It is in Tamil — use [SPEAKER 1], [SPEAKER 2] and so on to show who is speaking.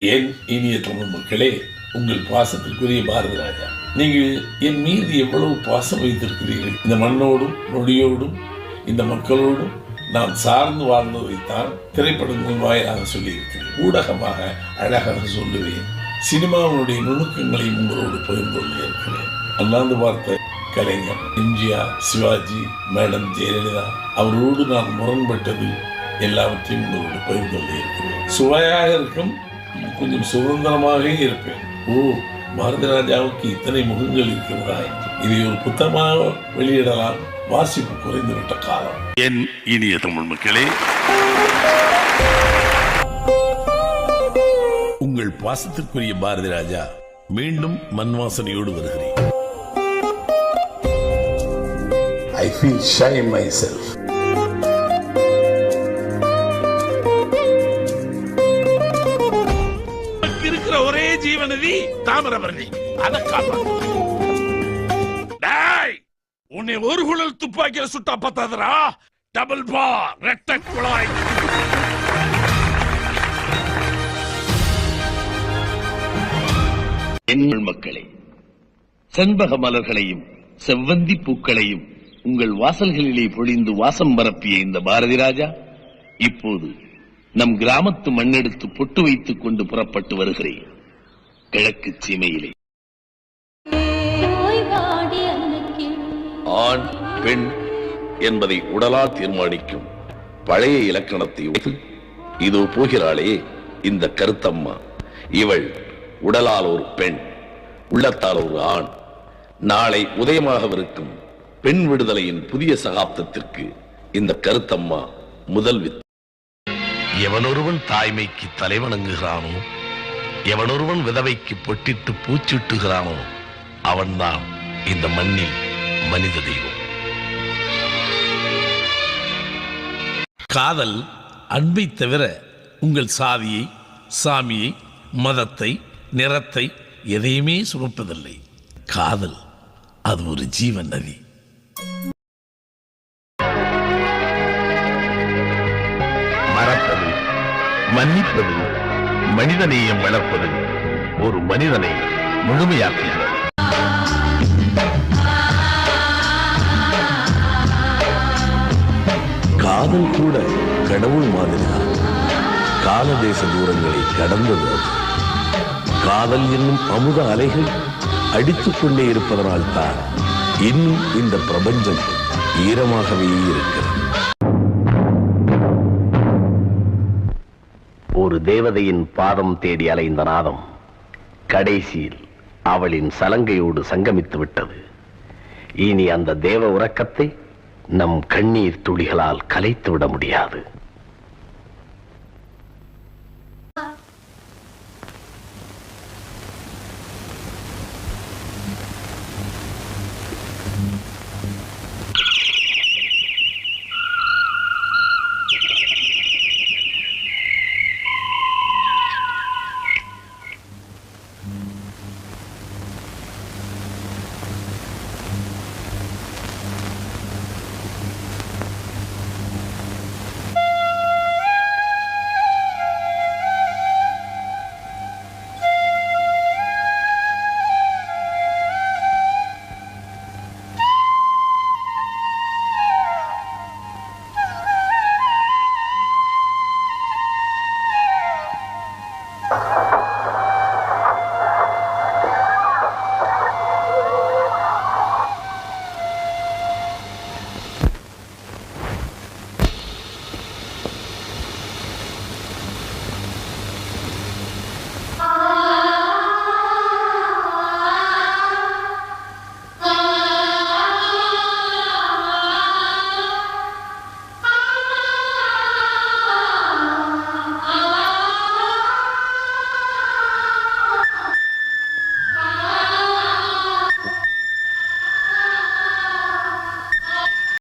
[SPEAKER 1] என் இனிய தமிழ் மக்களே, உங்கள் பாசத்திற்குரிய பாரதி ராஜா. நீங்கள் என் மீது எவ்வளவு பாசம் வைத்திருக்கிறீர்கள். இந்த மண்ணோடும் நொடியோடும் இந்த மக்களோடும் நான் சார்ந்து வாழ்ந்ததைத்தான் திரைப்படங்கள் வாயிலாக சொல்லியிருக்கிறேன். ஊடகமாக அழகாக சொல்லுவேன். சினிமாவுடைய நுணுக்கங்களை உங்களோடு பகிர்ந்து கொள்ள இருக்கிறேன். அண்ணாந்து பார்த்த கலைஞர் எம்ஜிஆர், சிவாஜி, மேடம் ஜெயலலிதா அவரோடு நான் முரண்பட்டது எல்லாவற்றையும் உங்களோடு பகிர்ந்து கொள்ள இருக்கிறேன். சுவையாக இருக்கும், கொஞ்சம் சுதந்திரமாக இருப்பேன். பாரதி ராஜாவுக்கு இத்தனை முகங்கள் இருக்கிறதா? இதை ஒரு புத்தகமாக வெளியிடலாம். வாசிப்பு குறைந்துவிட்ட காலம்.
[SPEAKER 2] என் இனிய தமிழ் மக்களே,
[SPEAKER 1] உங்கள் பாசத்திற்குரிய பாரதி ராஜா மீண்டும் மண்வாசனையோடு வருகிறேன். I feel shy myself.
[SPEAKER 2] இருக்கிற ஒரே ஜீவநதி தாமிரபரணி. அதை காப்பாற்று. உன்னை ஒரு குழல் துப்பாக்கியில சுட்டா பத்தாதரா, டபுள் பார் ரெட்டை குழாய்.
[SPEAKER 3] எங்கள் மக்களே, செண்பக மலர்களையும் செவ்வந்தி பூக்களையும் உங்கள் வாசல்களிலே பொழிந்து வாசம் பரப்பிய இந்த பாரதி ராஜா இப்போது நம் கிராமத்து மண்ணெடுத்து பொட்டு வைத்துக் கொண்டு புறப்பட்டு வருகிறேன். கிழக்கு சீமையிலே
[SPEAKER 2] ஆண் பெண் என்பதை உடலால் தீர்மானிக்கும் பழைய இலக்கணத்தை இதோ போகிறாளே இந்த கருத்தம்மா. இவள் உடலால் ஒரு பெண், உள்ளத்தால் ஒரு ஆண். நாளை உதயமாகவிருக்கும் பெண் விடுதலையின் புதிய சகாப்தத்திற்கு இந்த கருத்தம்மா முதல் வித்து. எவனொருவன் தாய்மைக்கு தலைவணங்குகிறானோ, எவனொருவன் விதவைக்கு பொட்டிட்டு பூச்சிட்டுகிறானோ, அவன்தான் இந்த மண்ணில் மனித தெய்வம்.
[SPEAKER 1] காதல் அன்பை தவிர உங்கள் சாதியை, சாமியை, மதத்தை, நிறத்தை எதையுமே சுமப்பதில்லை. காதல் அது ஒரு ஜீவன் நதி.
[SPEAKER 2] மறப்பது, மன்னிப்பது, மனிதநேயம் வளர்ப்பது ஒரு மனிதனை முழுமையாக்குகிறது.
[SPEAKER 4] காதல் கூட கடவுள் மாதிரிதான். கால தேச தூரங்களை கடந்தது. காதல் என்னும் அமுத அலைகள் அடித்துக் கொண்டே இருப்பதனால் தான் இன்னும் இந்த பிரபஞ்சம் ஈரமாகவே இருக்கிறது.
[SPEAKER 3] ஒரு தேவதையின் பாதம் தேடி அலைந்த நாதம் கடைசியில் அவளின் சலங்கையோடு சங்கமித்து விட்டது. இனி அந்த தேவ உறக்கத்தை நம் கண்ணீர் துளிகளால் கலைத்து விட முடியாது.